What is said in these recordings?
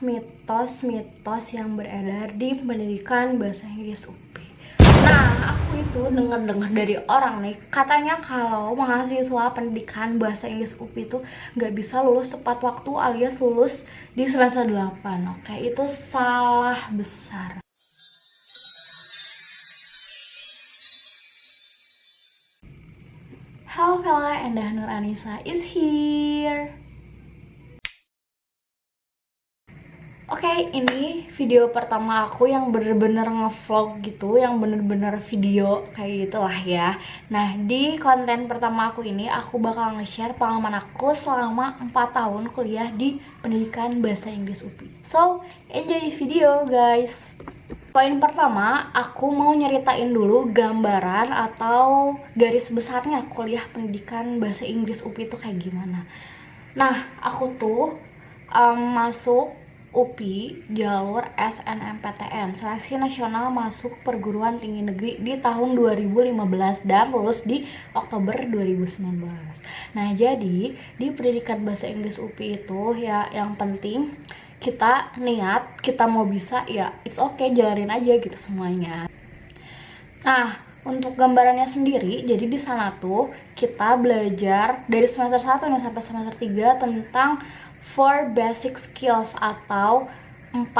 mitos-mitos yang beredar di pendidikan bahasa Inggris UPI. Nah, aku itu dengar-dengar dari orang nih, katanya kalau mahasiswa pendidikan bahasa Inggris UPI itu nggak bisa lulus tepat waktu alias lulus di semester 8. Oke, itu salah besar. Halo Vela, Endah Nur Anissa is here. Oke, ini video pertama aku yang bener-bener ngevlog gitu, yang bener-bener video kayak gitulah ya. Nah, di konten pertama aku ini aku bakal nge-share pengalaman aku selama 4 tahun kuliah di pendidikan bahasa Inggris UPI. So, enjoy this video guys. Poin pertama, aku mau nyeritain dulu gambaran atau garis besarnya kuliah pendidikan bahasa Inggris UPI itu kayak gimana. Nah, aku tuh masuk UPI jalur SNMPTN, Seleksi Nasional Masuk Perguruan Tinggi Negeri di tahun 2015 dan lulus di Oktober 2019. Nah, jadi di pendidikan bahasa Inggris UPI itu ya yang penting kita niat, kita mau bisa ya it's okay, jalanin aja gitu semuanya. Nah, untuk gambarannya sendiri, jadi di sana tuh kita belajar dari semester 1 nih sampai semester 3 tentang 4 basic skills atau 4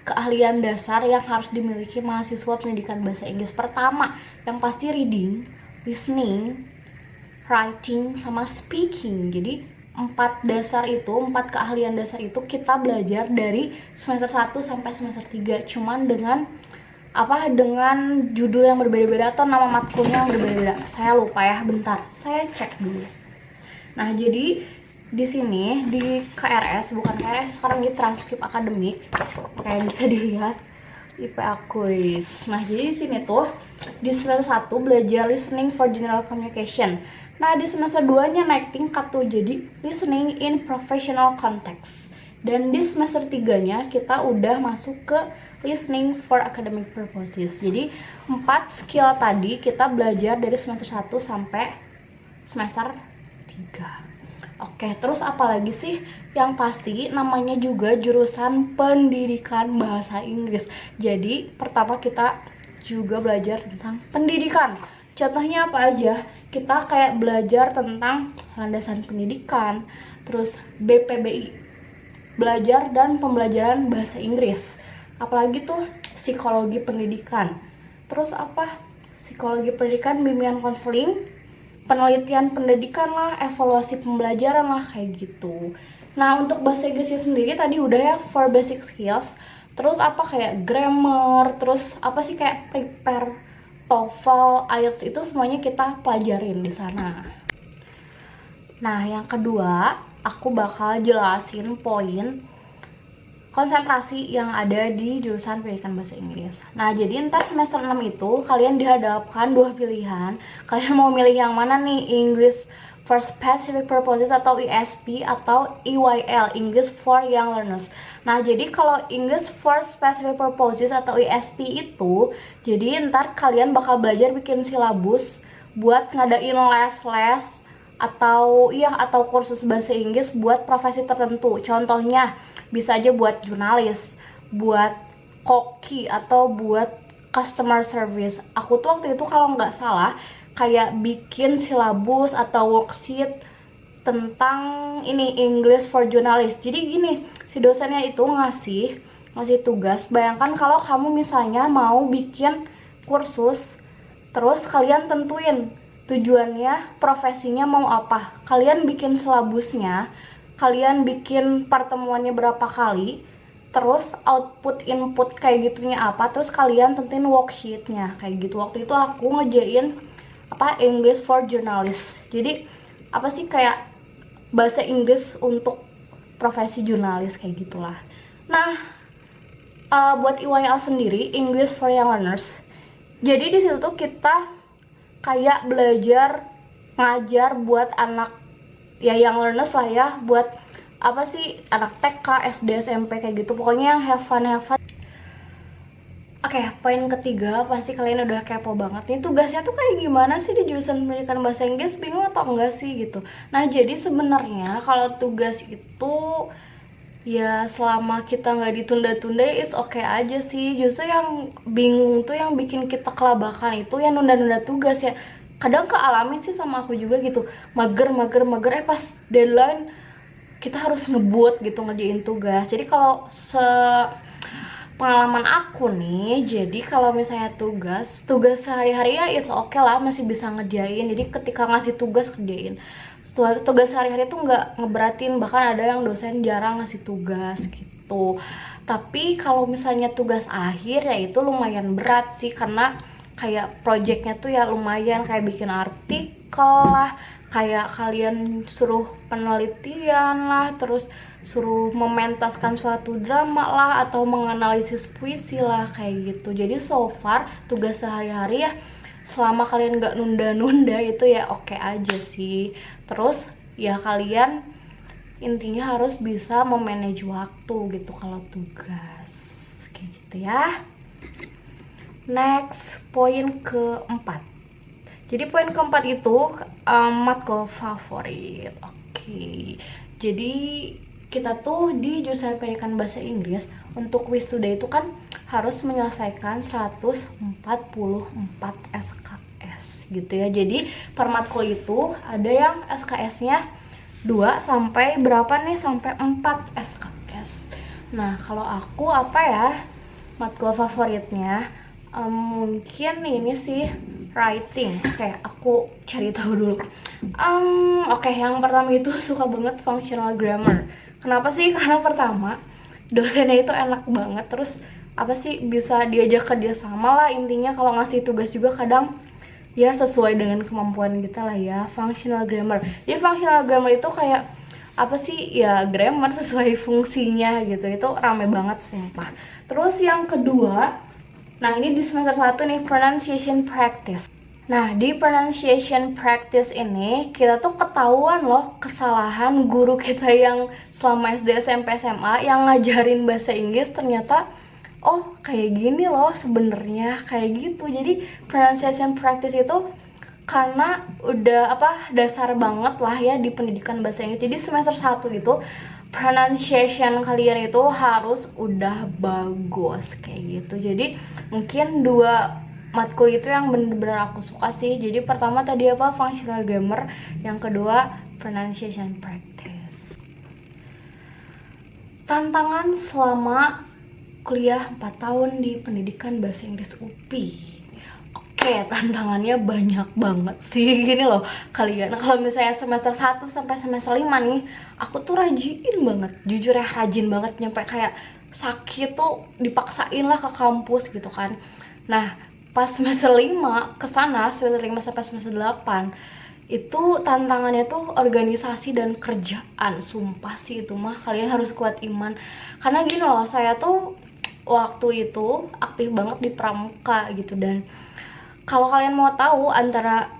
keahlian dasar yang harus dimiliki mahasiswa pendidikan bahasa Inggris. Pertama, yang pasti reading, listening, writing, sama speaking. Jadi 4 keahlian dasar itu kita belajar dari semester 1 sampai semester 3, cuman dengan judul yang berbeda-beda atau nama matkulnya yang berbeda-beda. Saya lupa ya, bentar. Saya cek dulu. Nah, jadi di sini di KRS, bukan KRS, sekarang di transkrip akademik. Kayak bisa dilihat IPA quiz. Nah, jadi di sini tuh di semester 1 belajar listening for general communication. Nah, di semester 2-nya naik tingkat tuh jadi listening in professional context. Dan di semester 3-nya kita udah masuk ke listening for academic purposes. Jadi 4 skill tadi kita belajar dari semester 1 sampai semester 3. Oke, terus apalagi sih? Yang pasti namanya juga jurusan pendidikan bahasa Inggris. Jadi pertama kita juga belajar tentang pendidikan. Contohnya apa aja? Kita kayak belajar tentang landasan pendidikan, terus BPBI, belajar dan pembelajaran bahasa Inggris. Apalagi tuh psikologi pendidikan. Terus apa? Psikologi pendidikan, bimbingan konseling, penelitian pendidikan lah, evaluasi pembelajaran lah, kayak gitu. Nah, untuk bahasa Inggrisnya sendiri tadi udah ya 4 basic skills. Terus apa kayak grammar, terus apa sih kayak prepare TOEFL, IELTS, itu semuanya kita pelajarin di sana. Nah, yang kedua, aku bakal jelasin poin konsentrasi yang ada di jurusan pendidikan bahasa Inggris. Nah, jadi ntar semester 6 itu kalian dihadapkan 2 pilihan. Kalian mau milih yang mana nih? English for Specific Purposes atau ESP atau EYL, English for Young Learners. Nah, jadi kalau English for Specific Purposes atau ESP itu, jadi ntar kalian bakal belajar bikin silabus buat ngadain les-les atau kursus bahasa Inggris buat profesi tertentu. Contohnya bisa aja buat jurnalis, buat koki, atau buat customer service. Aku tuh waktu itu kalau nggak salah kayak bikin silabus atau worksheet tentang ini English for Journalists. Jadi gini, si dosennya itu ngasih tugas. Bayangkan kalau kamu misalnya mau bikin kursus, terus kalian tentuin tujuannya, profesinya mau apa. Kalian bikin silabusnya, kalian bikin pertemuannya berapa kali, terus output input kayak gitunya apa, terus kalian tentuin worksheetnya kayak gitu. Waktu itu aku ngerjain English for Journalists. Jadi apa sih kayak bahasa Inggris untuk profesi jurnalis kayak gitulah. Nah, buat EYL sendiri, English for Young Learners. Jadi di situ tuh kita kayak belajar ngajar buat anak ya young learners lah ya, buat apa sih anak TK, SD, SMP kayak gitu. Pokoknya yang have fun. Oke, poin ketiga pasti kalian udah kepo banget nih, tugasnya tuh kayak gimana sih di jurusan pendidikan bahasa Inggris, bingung atau enggak sih gitu. Nah, jadi sebenarnya kalau tugas itu ya selama kita nggak ditunda-tunda it's okay aja sih. Justru yang bingung tuh yang bikin kita kelabakan itu yang nunda-nunda tugas ya. Kadang kealamin sih sama aku juga gitu, mager pas deadline kita harus ngebut gitu ngerjain tugas. Jadi kalau pengalaman aku nih, jadi kalau misalnya tugas sehari-hari ya it's okay lah, masih bisa ngerjain. Jadi ketika ngasih tugas kerjain. Tugas sehari-hari tuh nggak ngeberatin, bahkan ada yang dosen jarang ngasih tugas gitu. Tapi kalau misalnya tugas akhir ya itu lumayan berat sih, karena kayak projectnya tuh ya lumayan, kayak bikin artikel lah, kayak kalian suruh penelitian lah, terus suruh mementaskan suatu drama lah, atau menganalisis puisi lah, kayak gitu. Jadi so far tugas sehari-hari ya selama kalian nggak nunda-nunda itu ya oke aja sih. Terus ya kalian intinya harus bisa memanage waktu gitu kalau tugas kayak gitu ya. Next, poin keempat. Jadi poin keempat itu matkul favorit. Oke. Jadi kita tuh di jurusan pendidikan bahasa Inggris untuk wisuda itu kan harus menyelesaikan 144 SKS gitu ya. Jadi per matkul itu ada yang SKS-nya 2 sampai berapa nih, sampai 4 SKS. Nah, kalau aku apa ya matkul favoritnya? Mungkin ini sih writing. Oke, aku cari tahu dulu. Oke, yang pertama itu suka banget functional grammar. Kenapa sih? Karena pertama dosennya itu enak banget, terus apa sih, bisa diajak kerja sama lah. Intinya kalau ngasih tugas juga kadang ya sesuai dengan kemampuan kita lah ya. Functional grammar, jadi functional grammar itu kayak apa sih ya, grammar sesuai fungsinya gitu. Itu rame banget sumpah. Terus yang kedua, nah ini di semester 1 nih, pronunciation practice. Nah, di pronunciation practice ini kita tuh ketahuan loh kesalahan guru kita yang selama SD, SMP, SMA yang ngajarin bahasa Inggris. Ternyata oh kayak gini loh sebenarnya, kayak gitu. Jadi pronunciation practice itu karena udah dasar banget lah ya di pendidikan bahasa Inggris. Jadi semester 1 itu pronunciation kalian itu harus udah bagus kayak gitu. Jadi mungkin dua matkul itu yang bener-bener aku suka sih. Jadi pertama tadi functional grammar, yang kedua pronunciation practice. Tantangan selama kuliah 4 tahun di pendidikan bahasa Inggris UPI. Oke, tantangannya banyak banget sih. Gini loh, kalian kalau misalnya semester 1 sampai semester 5 nih, aku tuh rajin banget, jujur ya rajin banget, nyampe kayak sakit tuh dipaksain lah ke kampus gitu kan. Nah, pas semester 5 kesana, semester 5 sampai semester 8 itu tantangannya tuh organisasi dan kerjaan. Sumpah sih itu mah kalian harus kuat iman. Karena gini loh, saya tuh waktu itu aktif banget di pramuka gitu. Dan kalau kalian mau tahu antara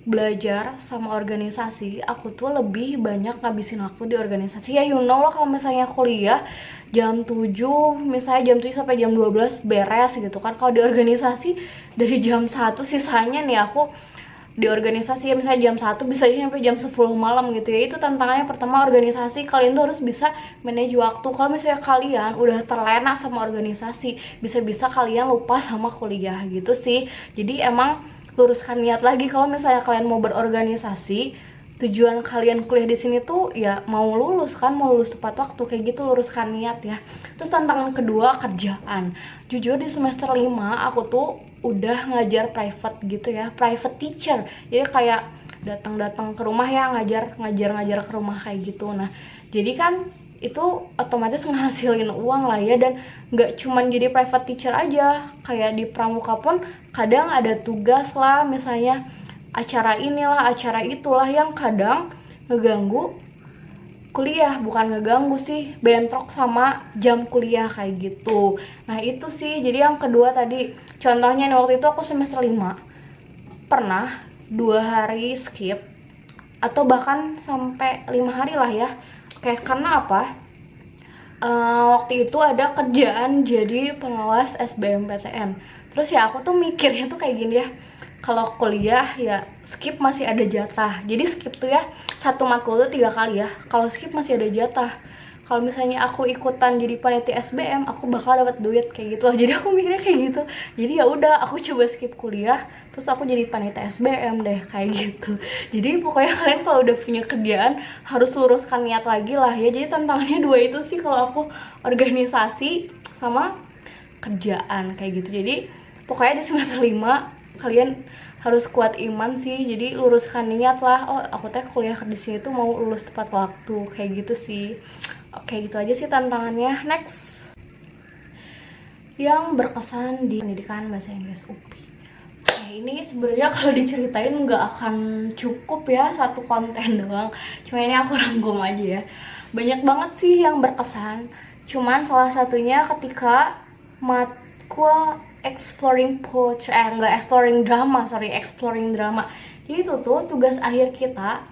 belajar sama organisasi, aku tuh lebih banyak ngabisin waktu di organisasi. Ya you know lah, kalau misalnya kuliah jam 7, misalnya jam 7 sampai jam 12 beres gitu kan. Kalau di organisasi dari jam 1 sisanya nih aku di organisasi ya misalnya jam 1 bisa sampai jam 10 malam gitu ya. Itu tantangannya pertama, organisasi. Kalian tuh harus bisa manage waktu. Kalau misalnya kalian udah terlena sama organisasi, bisa-bisa kalian lupa sama kuliah gitu sih. Jadi emang luruskan niat lagi. Kalau misalnya kalian mau berorganisasi, tujuan kalian kuliah di sini tuh ya mau lulus kan, mau lulus tepat waktu kayak gitu, luruskan niat ya. Terus tantangan kedua, kerjaan. Jujur di semester 5 aku tuh udah ngajar private gitu ya, private teacher. Jadi kayak datang-datang ke rumah ya, ngajar ke rumah kayak gitu. Nah, jadi kan itu otomatis ngehasilin uang lah ya. Dan nggak cuman jadi private teacher aja, kayak di pramuka pun kadang ada tugas lah, misalnya acara inilah, acara itulah yang kadang ngeganggu kuliah. Bukan ngeganggu sih, bentrok sama jam kuliah kayak gitu. Nah itu sih, jadi yang kedua tadi contohnya nih, waktu itu aku semester 5 pernah 2 hari skip, atau bahkan sampai 5 hari lah ya. Oke, karena apa? Waktu itu ada kerjaan jadi pengawas SBMPTN. Terus ya aku tuh mikirnya tuh kayak gini ya, kalau kuliah ya skip masih ada jatah. Jadi skip tuh ya satu matkul tuh 3 kali ya, kalau skip masih ada jatah. kalau misalnya aku ikutan jadi panitia SBM aku bakal dapat duit kayak gitu loh. Jadi aku mikirnya kayak gitu, jadi ya udah aku coba skip kuliah terus aku jadi panitia SBM deh kayak gitu. Jadi pokoknya kalian kalau udah punya kerjaan harus luruskan niat lagi lah ya. Jadi tantangannya dua itu sih kalau aku, organisasi sama kerjaan kayak gitu. Jadi pokoknya di semester 5 kalian harus kuat iman sih, jadi luruskan niat lah. Oh aku teh kuliah di sini tuh mau lulus tepat waktu kayak gitu sih. Oke gitu aja sih tantangannya. Next, yang berkesan di pendidikan bahasa Inggris UPI. Oke, ini sebenarnya kalau diceritain nggak akan cukup ya satu konten doang, cuma ini aku rangkum aja ya. Banyak banget sih yang berkesan, cuman salah satunya ketika matkul exploring poetry, exploring drama. Jadi itu tuh tugas akhir kita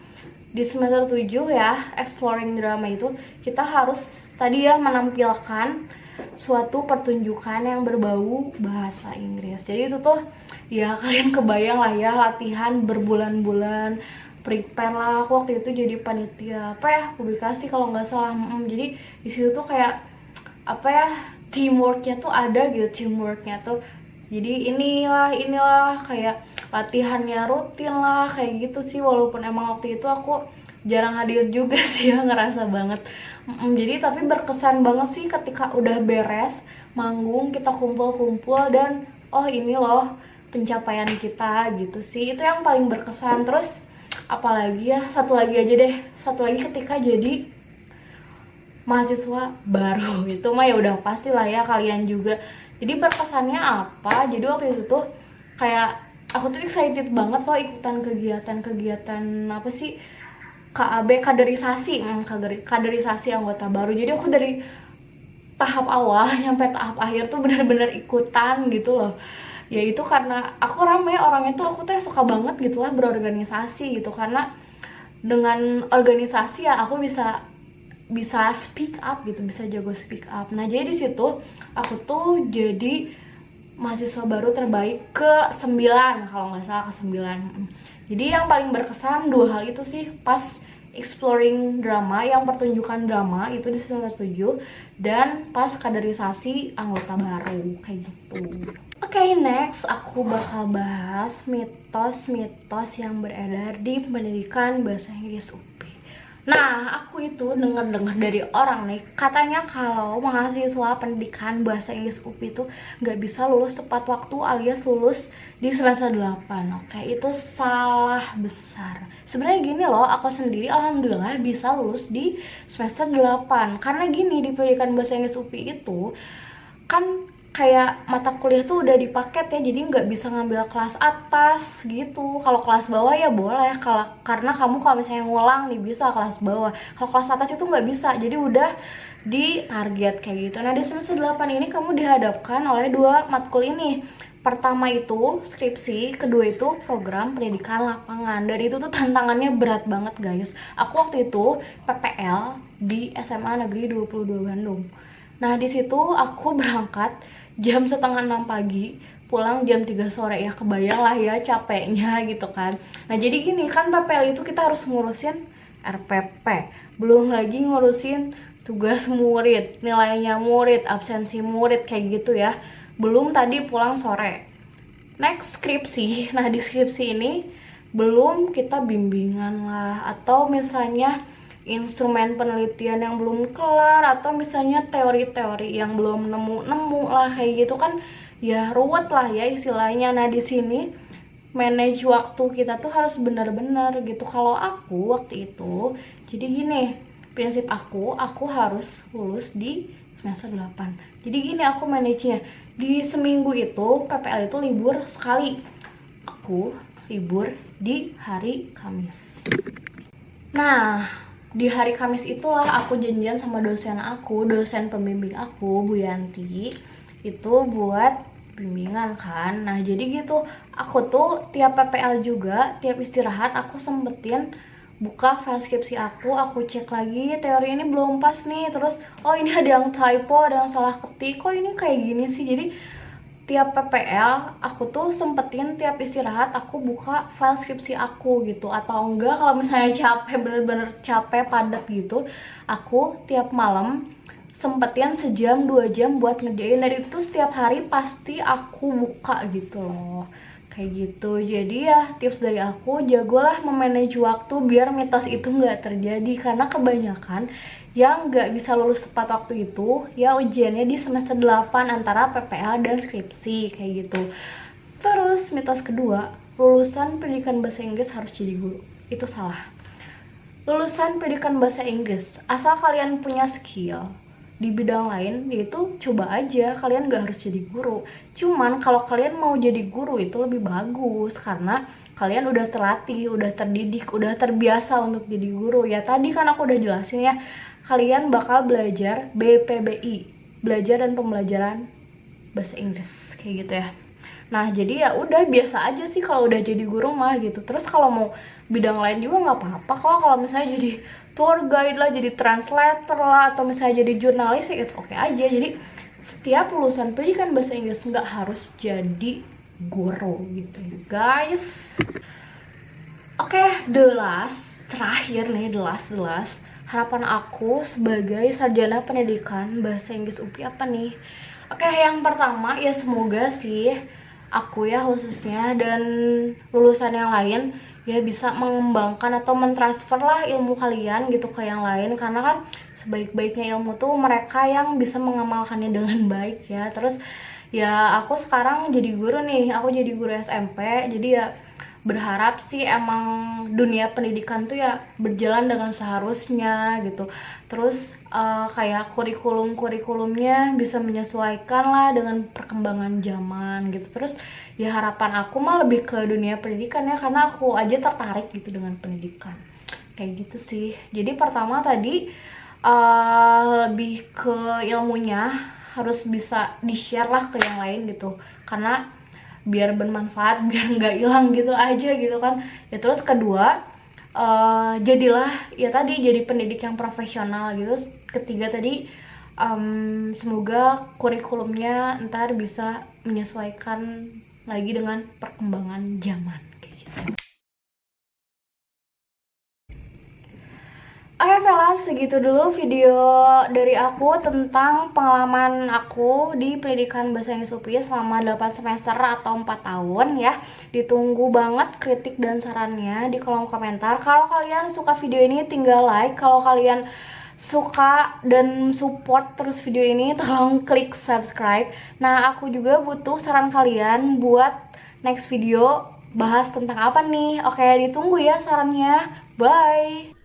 di semester 7 ya, exploring drama itu kita harus tadi ya menampilkan suatu pertunjukan yang berbau bahasa Inggris. Jadi itu tuh ya kalian kebayang lah ya, latihan berbulan-bulan, prepare lah. Aku waktu itu jadi panitia apa ya, publikasi kalau nggak salah. Jadi di situ tuh kayak apa ya, teamworknya tuh ada gitu, teamworknya tuh. Jadi inilah kayak latihannya rutin lah kayak gitu sih. Walaupun emang waktu itu aku jarang hadir juga sih ya, ngerasa banget. Jadi tapi berkesan banget sih ketika udah beres manggung, kita kumpul-kumpul dan oh ini loh pencapaian kita gitu sih. Itu yang paling berkesan. Terus apalagi ya, satu lagi aja deh, satu lagi ketika jadi mahasiswa baru. Itu mah ya udah pastilah ya kalian juga. Jadi berkesannya apa? Jadi waktu itu tuh kayak aku tuh excited banget loh ikutan kegiatan apa sih, KAB, kaderisasi anggota baru. Jadi aku dari tahap awal nyampe tahap akhir tuh benar-benar ikutan gitu loh. Ya itu karena aku rame orangnya tuh, aku tuh suka banget gitu lah berorganisasi gitu. Karena dengan organisasi ya aku bisa speak up gitu, bisa jago speak up. Nah jadi di situ aku tuh jadi mahasiswa baru terbaik ke-9 kalau nggak salah, ke-9. Jadi yang paling berkesan dua hal itu sih, pas exploring drama, yang pertunjukan drama itu di semester 7, dan pas kaderisasi anggota baru kayak gitu. Oke, next aku bakal bahas mitos-mitos yang beredar di pendidikan bahasa Inggris UPI. Nah, aku itu dengar dari orang nih, katanya kalau mahasiswa pendidikan bahasa Inggris UPI itu nggak bisa lulus tepat waktu alias lulus di semester 8. Oke, itu salah besar. Sebenarnya gini loh, aku sendiri alhamdulillah bisa lulus di semester 8. Karena gini, di pendidikan bahasa Inggris UPI itu kan kayak mata kuliah tuh udah dipaket ya, jadi nggak bisa ngambil kelas atas gitu. Kalau kelas bawah ya boleh, karena kamu kalau misalnya ngulang nih bisa kelas bawah. Kalau kelas atas itu nggak bisa, jadi udah di target kayak gitu. Nah di semester 8 ini kamu dihadapkan oleh dua matkul ini. Pertama itu skripsi, kedua itu program pendidikan lapangan. Dan itu tuh tantangannya berat banget guys. Aku waktu itu PPL di SMA Negeri 22 Bandung. Nah di situ aku berangkat jam setengah 6 pagi, pulang jam 3 sore. Ya kebayang lah ya capeknya gitu kan. Nah jadi gini kan, PPL itu kita harus ngurusin RPP, belum lagi ngurusin tugas murid, nilainya murid, absensi murid kayak gitu ya. Belum tadi pulang sore. Next skripsi. Nah di skripsi ini belum kita bimbingan lah, atau misalnya instrumen penelitian yang belum kelar, atau misalnya teori-teori yang belum nemu lah kayak gitu kan, ya ruwet lah ya istilahnya. Nah di sini manage waktu kita tuh harus benar-benar gitu. Kalau aku waktu itu jadi gini, prinsip aku harus lulus di semester 8. Jadi gini aku manage-nya, di seminggu itu PPL itu libur sekali, aku libur di hari Kamis. Nah di hari Kamis itulah aku janjian sama dosen pembimbing aku, Bu Yanti, itu buat bimbingan kan. Nah jadi gitu, aku tuh tiap PPL juga, tiap istirahat aku sempetin buka file skripsi aku cek lagi teori ini belum pas nih, terus oh ini ada yang typo, ada yang salah ketik, kok ini kayak gini sih. Jadi tiap PPL aku tuh sempetin tiap istirahat aku buka file skripsi aku gitu, atau enggak kalau misalnya capek, bener-bener capek padat gitu, aku tiap malam sempetin sejam 2 jam buat ngerjain. Dan itu setiap hari pasti aku buka gitu loh, kayak gitu. Jadi ya tips dari aku, jagolah memanage waktu biar mitos itu nggak terjadi, karena kebanyakan yang nggak bisa lulus tepat waktu itu ya ujiannya di semester 8 antara PPL dan skripsi kayak gitu. Terus mitos kedua, lulusan pendidikan bahasa Inggris harus jadi guru. Itu salah. Lulusan pendidikan bahasa Inggris, asal kalian punya skill di bidang lain, yaitu coba aja, kalian gak harus jadi guru. Cuman kalau kalian mau jadi guru itu lebih bagus, karena kalian udah terlatih, udah terdidik, udah terbiasa untuk jadi guru. Ya tadi kan aku udah jelasin ya, kalian bakal belajar BPBI, belajar dan pembelajaran bahasa Inggris kayak gitu ya. Nah jadi ya udah biasa aja sih kalau udah jadi guru mah gitu. Terus kalau mau bidang lain juga nggak apa-apa kok, kalau misalnya jadi tour guide lah, jadi translator lah, atau misalnya jadi jurnalis ya it's okay aja. Jadi setiap lulusan pendidikan bahasa Inggris nggak harus jadi guru gitu guys. Oke, the last, terakhir nih, the last, harapan aku sebagai sarjana pendidikan bahasa Inggris UPI apa nih? Oke, yang pertama ya semoga sih aku ya khususnya dan lulusan yang lain ya bisa mengembangkan atau mentransfer lah ilmu kalian gitu ke yang lain, karena kan sebaik-baiknya ilmu tuh mereka yang bisa mengamalkannya dengan baik ya. Terus ya aku sekarang jadi guru nih, aku jadi guru SMP, jadi ya berharap sih emang dunia pendidikan tuh ya berjalan dengan seharusnya gitu. Terus kayak kurikulumnya bisa menyesuaikan lah dengan perkembangan zaman gitu. Terus ya harapan aku mah lebih ke dunia pendidikan ya, karena aku aja tertarik gitu dengan pendidikan kayak gitu sih. Jadi pertama tadi lebih ke ilmunya harus bisa di-share lah ke yang lain gitu, karena biar bermanfaat, biar nggak hilang gitu aja gitu kan ya. Terus kedua, jadilah ya tadi jadi pendidik yang profesional gitu. Ketiga tadi, semoga kurikulumnya ntar bisa menyesuaikan lagi dengan perkembangan zaman kayak gitu. Oke Vela, segitu dulu video dari aku tentang pengalaman aku di pendidikan bahasa Inggris UPI selama 8 semester atau 4 tahun ya. Ditunggu banget kritik dan sarannya di kolom komentar. Kalau kalian suka video ini tinggal like, kalau kalian suka dan support terus video ini tolong klik subscribe. Nah aku juga butuh saran kalian buat next video bahas tentang apa nih. Oke, ditunggu ya sarannya. Bye.